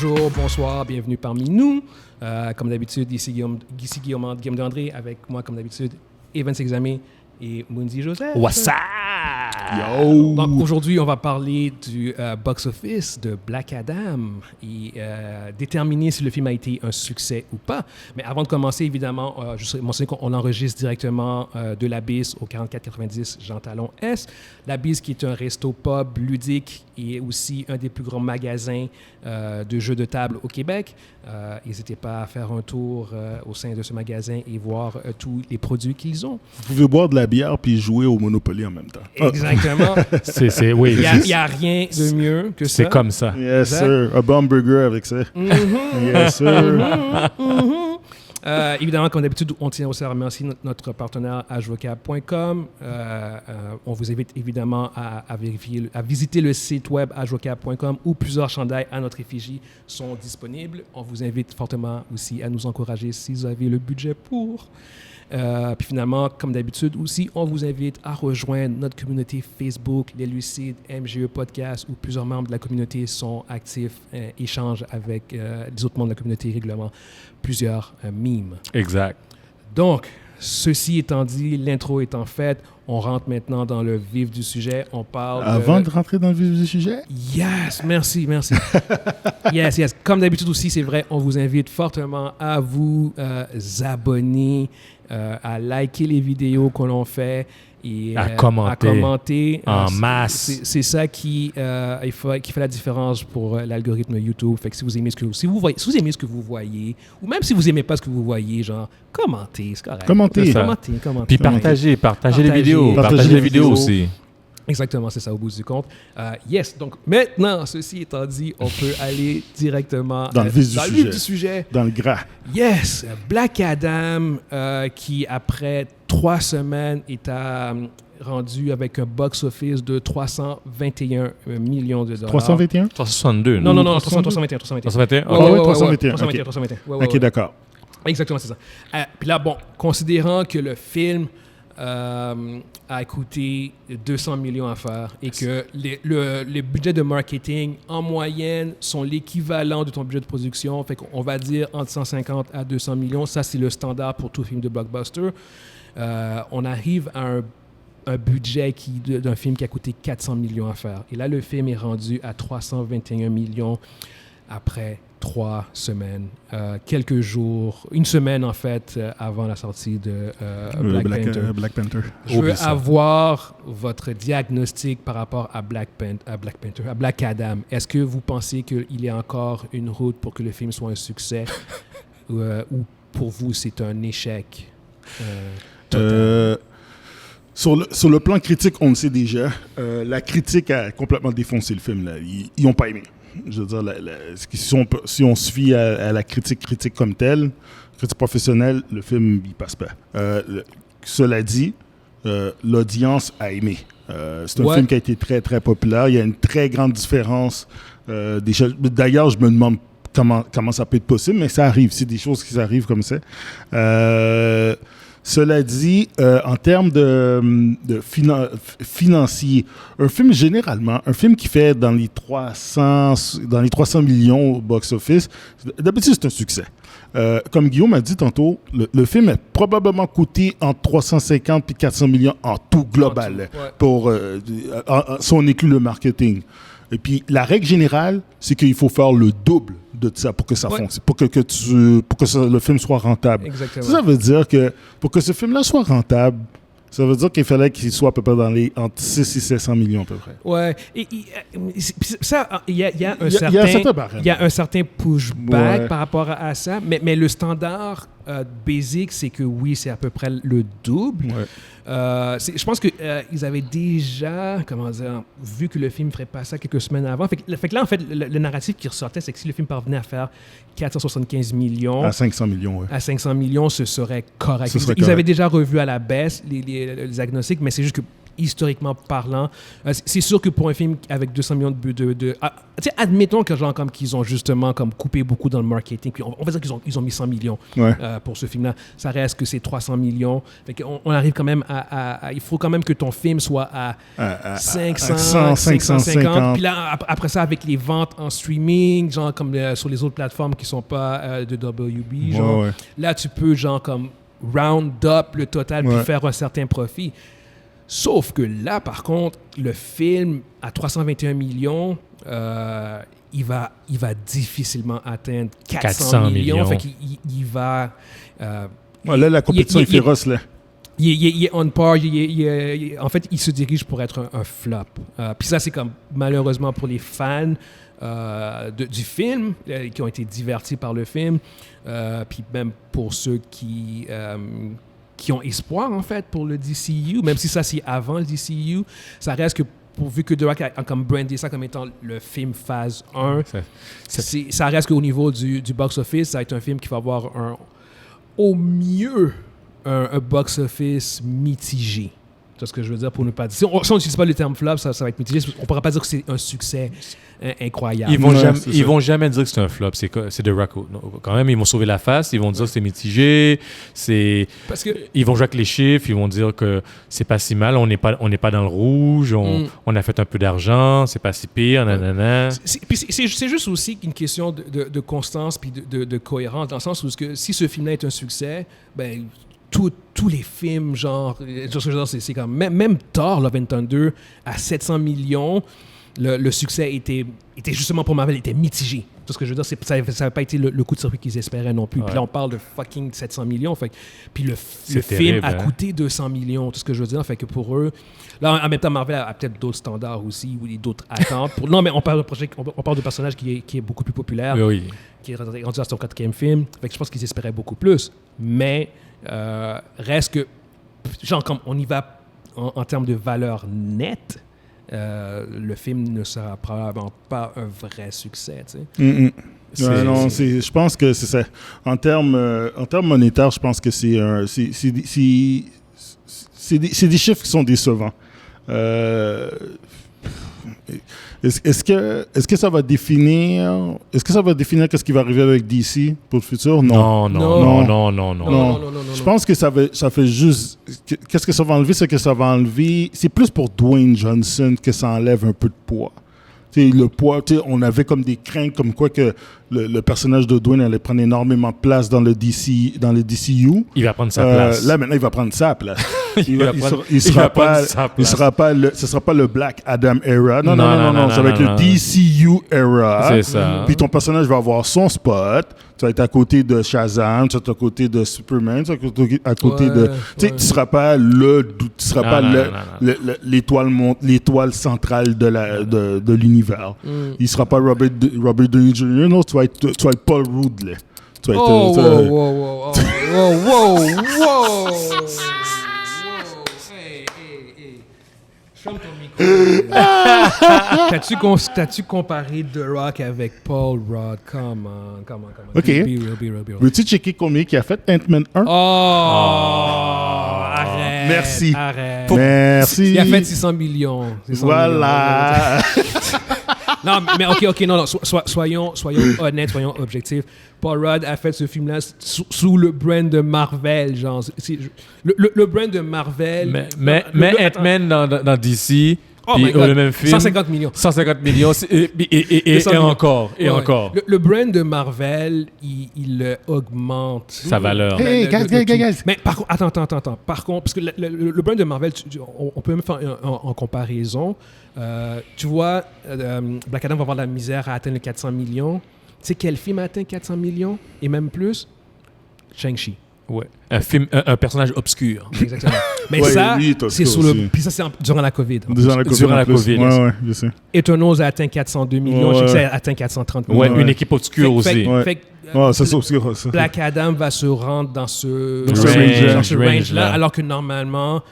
Bonjour, bonsoir, bienvenue parmi nous. Comme d'habitude, ici Guillaume André, avec moi, comme d'habitude, Evans Examé et Mundi Joseph. What's up? Yo! Donc aujourd'hui, on va parler du box-office de Black Adam et déterminer si le film a été un succès ou pas. Mais avant de commencer, évidemment, je mentionne qu'on enregistre directement de l'Abysse au 4490 Jean Talon S. L'Abysse qui est un resto-pub ludique et aussi un des plus grands magasins de jeux de table au Québec. N'hésitez pas à faire un tour au sein de ce magasin et voir tous les produits qu'ils ont. Vous pouvez boire de la bière puis jouer au Monopoly en même temps. Exactement. Oui. Il n'y a rien de mieux que ça. C'est comme ça. Yes, sir. Un bon burger avec ça. Yes, sir. Évidemment, comme d'habitude, on tient aussi à remercier notre partenaire agevocab.com. On vous invite évidemment à visiter le site web agevocab.com où plusieurs chandails à notre effigie sont disponibles. On vous invite fortement aussi à nous encourager si vous avez le budget pour. Puis finalement, comme d'habitude aussi, on vous invite à rejoindre notre communauté Facebook, Les Lucides, MGE Podcast, où plusieurs membres de la communauté sont actifs, échangent avec les autres membres de la communauté régulièrement plusieurs memes. Exact. Donc, ceci étant dit, l'intro étant faite, on rentre maintenant dans le vif du sujet. On parle Avant de rentrer dans le vif du sujet? Yes, merci. Yes. Comme d'habitude aussi, c'est vrai, on vous invite fortement à vous abonner, à liker les vidéos que l'on fait et à commenter en masse. C'est ça qui fait la différence pour l'algorithme YouTube. Fait que si vous aimez si vous aimez ce que vous voyez, ou même si vous aimez pas ce que vous voyez, genre commentez, c'est correct. Commentez. Puis partagez les vidéos. Partagez les vidéos aussi. Exactement, c'est ça au bout du compte. Yes, donc maintenant, ceci étant dit, on peut aller directement dans le vif du sujet. Dans le gras. Yes, Black Adam, qui après 3 semaines est rendu avec un box-office de 321 millions de dollars. 321? 362. Non, 321. 321? Ouais, 321. 321. OK, d'accord. Exactement, c'est ça. Puis là, bon, considérant que le film a coûté 200 millions à faire et que les budgets de marketing, en moyenne, sont l'équivalent de ton budget de production. Fait qu'on va dire entre 150 à 200 millions. Ça, c'est le standard pour tout film de blockbuster. On arrive à un budget d'un film qui a coûté 400 millions à faire. Et là, le film est rendu à 321 millions après 3 semaines, quelques jours, une semaine en fait, avant la sortie de Black Panther. Je veux avoir votre diagnostic par rapport à Black Adam. Est-ce que vous pensez qu'il y a encore une route pour que le film soit un succès ou pour vous c'est un échec Sur le plan critique, on le sait déjà. La critique a complètement défoncé le film. Là. Ils n'ont pas aimé. Je veux dire, si on se fie à la critique comme telle, critique professionnelle, le film, il passe pas. Cela dit, l'audience a aimé. C'est un film qui a été très, très populaire. Il y a une très grande différence. D'ailleurs, je me demande comment ça peut être possible, mais ça arrive. C'est des choses qui arrivent comme ça. Cela dit, en termes de financier, un film qui fait dans les 300 millions au box-office, d'habitude, c'est un succès. Comme Guillaume a dit tantôt, le film a probablement coûté entre 350 et 400 millions en tout global, pour si on inclut le marketing. Et puis, la règle générale, c'est qu'il faut faire le double de ça pour que ça fonctionne, pour que le film soit rentable. Exactement. Ça veut dire que pour que ce film-là soit rentable, ça veut dire qu'il fallait qu'il soit à peu près entre 6 et 700 millions à peu près. Ouais. Ça, il y a un certain pushback par rapport à ça, mais le standard basic, c'est que oui, c'est à peu près le double. Ouais. Je pense qu'ils avaient déjà, vu que le film ne ferait pas ça quelques semaines avant. Fait que là, en fait, le narratif qui ressortait, c'est que si le film parvenait à faire 475 millions... À 500 millions, oui. À 500 millions, ce serait correct. Ils avaient déjà revu à la baisse les diagnostics, mais c'est juste que historiquement parlant. C'est sûr que pour un film avec 200 millions admettons que genre comme qu'ils ont justement comme coupé beaucoup dans le marketing, puis on va dire qu'ils ont mis 100 millions pour ce film-là. Ça reste que c'est 300 millions. Fait qu'on arrive quand même il faut quand même que ton film soit à 500, 550. Puis là, après ça, avec les ventes en streaming, genre comme sur les autres plateformes qui sont pas de WB, genre, là, tu peux genre comme round up le total puis faire un certain profit. Sauf que là, par contre, le film à 321 millions, il va difficilement atteindre 400 millions. Fait qu'il va... là, la compétition est féroce, là. Il est on par. En fait, il se dirige pour être un flop. Puis ça, c'est comme, malheureusement, pour les fans du film, qui ont été divertis par le film, puis même pour ceux qui ont espoir, en fait, pour le DCU, même si ça, c'est avant le DCU, ça reste que, vu que The Rock a comme brandé ça comme étant le film phase 1, ça reste qu'au niveau du box-office, ça va être un film qui va avoir au mieux un box-office mitigé. C'est ce que je veux dire pour ne pas dire. Si on n'utilise pas le terme flop, ça va être mitigé. On ne pourra pas dire que c'est un succès incroyable. Ils vont jamais dire que c'est un flop. C'est The Rock. Quand même, ils vont sauver la face. Ils vont dire que c'est mitigé. Parce que ils vont jouer avec les chiffres. Ils vont dire que c'est pas si mal. On n'est pas dans le rouge. On a fait un peu d'argent. C'est pas si pire. Nanana. C'est juste aussi une question de constance puis de cohérence, dans le sens où si ce film-là est un succès, ben tous les films, genre c'est comme même Thor, Love and Thunder, à 700 millions, le succès était justement pour Marvel, était mitigé. Tout ce que je veux dire, ça n'avait pas été le coup de circuit qu'ils espéraient non plus. Puis là, on parle de fucking 700 millions. Fait, puis le film a coûté 200 millions. Tout ce que je veux dire, fait que pour eux... Là, en même temps, Marvel a peut-être d'autres standards aussi ou d'autres attentes. Non, mais on parle de personnage qui est beaucoup plus populaire, qui est rendu à son 4e film. Fait que je pense qu'ils espéraient beaucoup plus. Mais reste que... Genre, comme on y va en termes de valeur nette, le film ne sera probablement pas un vrai succès, tu sais. Non, je pense que c'est ça. En termes monétaires, je pense que c'est des chiffres qui sont décevants. Est-ce que ça va définir qu'est-ce qui va arriver avec DC pour le futur? Non. Je pense que ça fait juste... Qu'est-ce que ça va enlever? C'est que ça va enlever... C'est plus pour Dwayne Johnson que ça enlève un peu de poids. Le poids, on avait comme des craintes comme quoi que le personnage de Dwayne allait prendre énormément de place dans le DCU. Il va prendre sa place. Là, maintenant, il va prendre sa place. Ce sera pas le Black Adam era. Non, ça va être le DCU era. C'est ça. Puis ton personnage va avoir son spot. Tu vas être à côté de Shazam, tu vas être à côté de Superman, tu vas être à côté de... Tu sais, tu seras pas l'étoile centrale de l'univers. Il sera pas Robert Downey Jr. Non, tu vas être Paul Rudd, là. Tu vas être... Ferme ton micro. T'as-tu comparé The Rock avec Paul Rudd? Come on. OK. Be real. Veux-tu checker combien il a fait Ant-Man 1? Arrête. Merci. Arrête. Merci. Il a fait 600 millions. Voilà. Non, mais OK, non, soyons honnêtes, soyons objectifs. Paul Rudd a fait ce film-là sous le brand de Marvel, genre. Le brand de Marvel... Mais Ant-Man dans DC... le même film, 150 millions. 150 millions et encore. Le brand de Marvel, il augmente sa valeur. Hey, guys. Mais par contre, attends. Par contre, parce que le brand de Marvel, on peut même faire en comparaison. Tu vois, Black Adam va avoir de la misère à atteindre les 400 millions. Tu sais quel film a atteint 400 millions et même plus? Shang-Chi. Ouais. Un personnage obscur. Exactement. Mais ça, c'est sous le... Puis ça, c'est durant la COVID. Durant la COVID. Ouais, je sais. Eternals a atteint 402 millions. Je sais que ça a atteint 430 millions. Ouais, une équipe obscure aussi. C'est obscur. Ça. Black Adam va se rendre dans ce range-là, alors que normalement,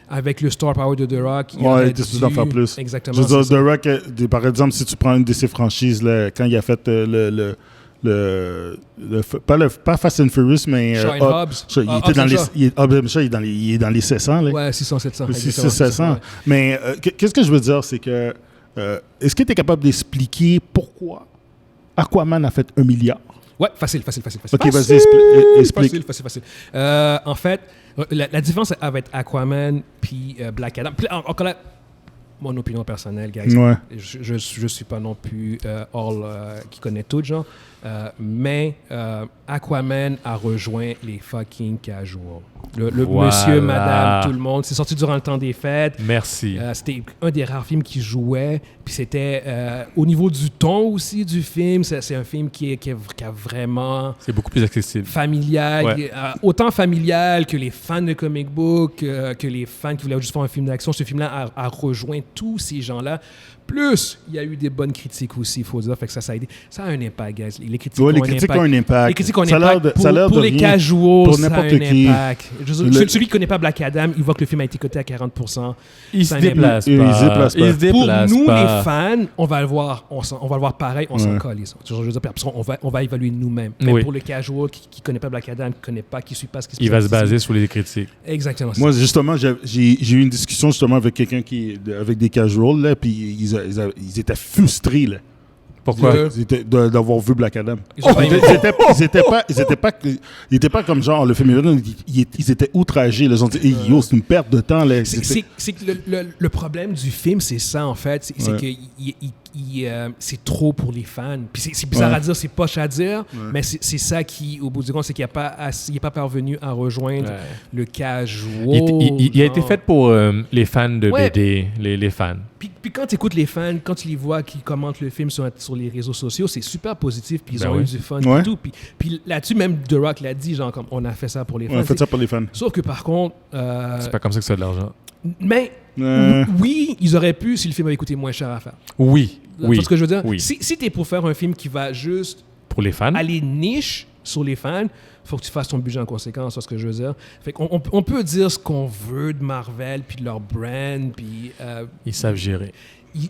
avec le star power de The Rock, il aurait dû d'en faire plus. Exactement. Je veux dire, The Rock, par exemple, si tu prends une de ses franchises, là, quand il a fait pas Fast and Furious, mais Shine Hobbs. Il était dans les, il est dans les 700. Là. Ouais, 600, 700. 700. Ouais. Mais qu'est-ce que je veux dire, c'est que est-ce que tu es capable d'expliquer pourquoi Aquaman a fait 1 milliard? Ouais, facile. Ok, vas-y, explique. Facile. En fait, la différence avec Aquaman puis Black Adam. Encore là, mon opinion personnelle, guys. Ouais. Je suis pas non plus qui connaît tout, genre. Mais Aquaman a rejoint les fucking casuals. Le monsieur, madame, tout le monde. C'est sorti durant le temps des fêtes. Merci. C'était un des rares films qui jouait. Puis c'était au niveau du ton aussi du film. C'est un film qui a vraiment... C'est beaucoup plus accessible. Familial. Ouais. Autant familial que les fans de comic book, que les fans qui voulaient juste faire un film d'action. Ce film-là a rejoint tous ces gens-là. Plus, il y a eu des bonnes critiques aussi, il faut dire. Fait que ça a aidé. Ça a un impact, guys. Les critiques ont un impact. Les critiques ont un impact. Pour les casuals, pour ça a un n'importe qui. impact. Celui qui ne connaît pas Black Adam, il voit que le film a été coté à 40%. Il se déplace pas. Pour nous, les fans, on va le voir pareil, on s'en colle. Je veux dire, on va évaluer nous-mêmes. Mais pour le casual qui ne connaît pas Black Adam, qui ne suit pas ce qui se passe. Il va se baser sur les critiques. Exactement. Moi, justement, j'ai eu une discussion justement avec quelqu'un avec des casuals, là, puis ils étaient frustrés, là. Pourquoi? D'avoir vu Black Adam. Ils étaient pas comme genre le film. Ils étaient outragés. Ils ont dit hey, yo, c'est une perte de temps. Là. C'est que le problème du film, c'est ça en fait. C'est que c'est trop pour les fans. Puis c'est bizarre à dire, c'est poche à dire, mais c'est ça qui, au bout du compte, c'est qu'il n'est pas parvenu à rejoindre le casual. Il a été fait pour les fans de BD, les fans. Puis quand tu écoutes les fans, quand tu les vois qui commentent le film sur les réseaux sociaux, c'est super positif, puis ils ont eu du fun et tout. Puis là-dessus, même The Rock l'a dit, genre, comme on a fait ça pour les fans. On a fait ça pour les fans. Sauf que par contre... c'est pas comme ça que ça a de l'argent. Mais oui, ils auraient pu si le film avait coûté moins cher à faire. Oui. Tu vois ce que je veux dire? Oui. Si t'es pour faire un film qui va juste... Pour les fans? Aller niche sur les fans, faut que tu fasses ton budget en conséquence, c'est ce que je veux dire. Fait on peut dire ce qu'on veut de Marvel, puis de leur brand, puis... ils savent gérer.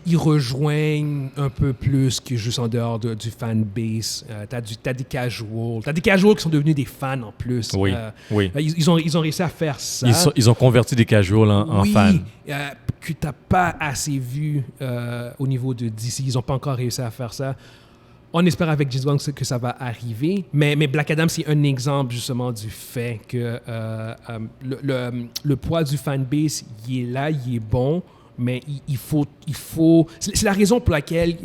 Ils rejoignent un peu plus que juste en dehors du fanbase. T'as des casuals. T'as des casuals qui sont devenus des fans en plus. Oui. Ils ont réussi à faire ça. Ils ont converti des casuals en fans. Que t'as pas assez vu au niveau de DC. Ils n'ont pas encore réussi à faire ça. On espère avec James Gunn que ça va arriver. Mais Black Adam, c'est un exemple justement du fait que le poids du fanbase, il est là, il est bon. Mais il faut... C'est la raison pour laquelle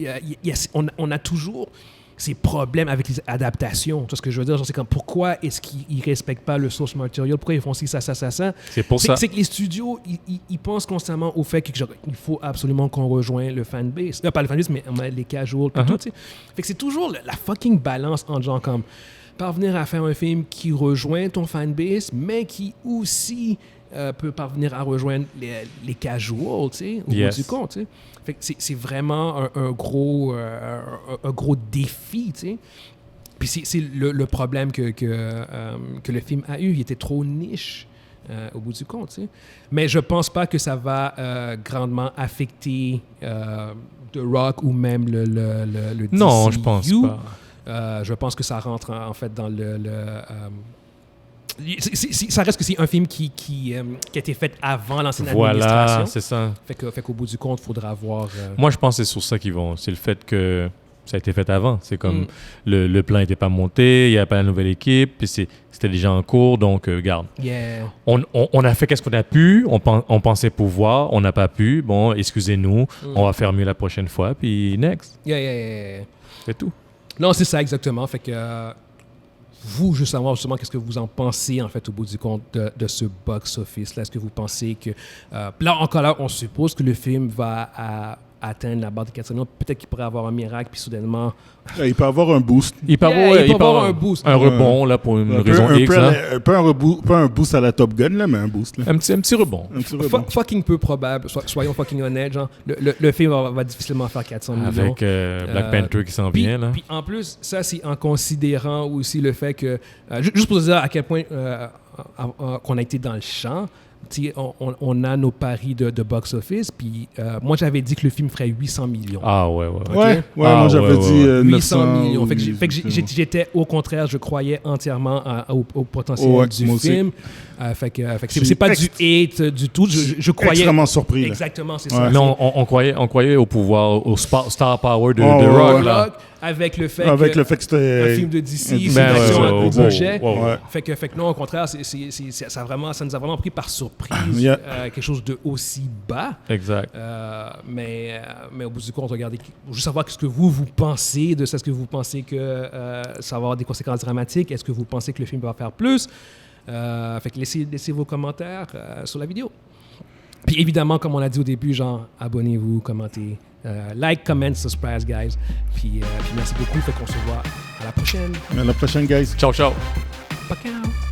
on a toujours ces problèmes avec les adaptations. Tu vois ce que je veux dire? Genre, c'est comme, pourquoi est-ce qu'ils ne respectent pas le source material? Pourquoi ils font ci, ça? C'est pour ça. C'est que les studios, ils pensent constamment au fait qu'il faut absolument qu'on rejoigne le fanbase. Pas le fanbase, mais les casuals. Tout, tu sais. Fait que c'est toujours la fucking balance entre genre comme parvenir à faire un film qui rejoint ton fanbase, mais qui aussi... peut parvenir à rejoindre les casuals, tu sais, au bout du compte, tu sais. Fait que c'est vraiment un gros défi, tu sais. Puis c'est le problème que le film a eu. Il était trop niche au bout du compte, tu sais. Mais je pense pas que ça va grandement affecter The Rock ou même le DCU. Non, je pense pas. Je pense que ça rentre en fait dans ça reste que c'est un film qui a été fait avant l'ancienne administration. Voilà, c'est ça. Fait qu'au bout du compte, il faudra voir... Moi, je pense que c'est sur ça qu'ils vont. C'est le fait que ça a été fait avant. C'est comme le plan n'était pas monté, il n'y avait pas la nouvelle équipe, puis c'était déjà en cours, donc regarde. Yeah. On a fait qu'est-ce qu'on a pu, on pensait pouvoir, on n'a pas pu. Bon, excusez-nous, on va faire mieux la prochaine fois, puis next. Yeah. C'est tout. Non, c'est ça, exactement. Fait que... vous, je veux savoir justement qu'est-ce que vous en pensez, en fait, au bout du compte, de ce box-office-là. Est-ce que vous pensez que... là, encore là, on suppose que le film va atteindre la barre de 400 millions. Peut-être qu'il pourrait avoir un miracle, puis soudainement... Il peut avoir un boost. Il peut avoir un boost. Un rebond, là, pour une raison X. Pas un boost à la Top Gun, là, mais un boost. Là. Un petit rebond. Fucking peu probable. Soyons fucking honnêtes, genre. Le film va difficilement faire 400 millions. Avec Black Panther qui s'en vient, là. Puis en plus, ça, c'est en considérant aussi le fait que... juste pour dire à quel point qu'on a été dans le champ, on a nos paris de box-office. Puis moi, j'avais dit que le film ferait 800 millions. Ah ouais. Ouais, moi j'avais dit 800 millions. Fait que j'étais, au contraire, je croyais entièrement au potentiel du film. Fait que c'est pas du hate du tout. Je croyais... extrêmement surpris. Exactement, c'est ça. Mais on croyait au pouvoir, au star power de Rock. Là. Avec le fait que c'était un film de DC, c'est d'action à coup de budget. Fait que non, au contraire, ça nous a vraiment pris par surprise quelque chose de aussi bas. Exact. Mais au bout du compte, regardez, juste savoir ce que vous pensez de ça. Est-ce que vous pensez que ça va avoir des conséquences dramatiques? Est-ce que vous pensez que le film va faire plus? Fait que laissez vos commentaires sur la vidéo. Puis évidemment, comme on l'a dit au début, genre, abonnez-vous, commentez, like, comment, subscribe, guys. Puis merci beaucoup. Fait qu'on se voit à la prochaine. À la prochaine, guys. Ciao, ciao. Bye.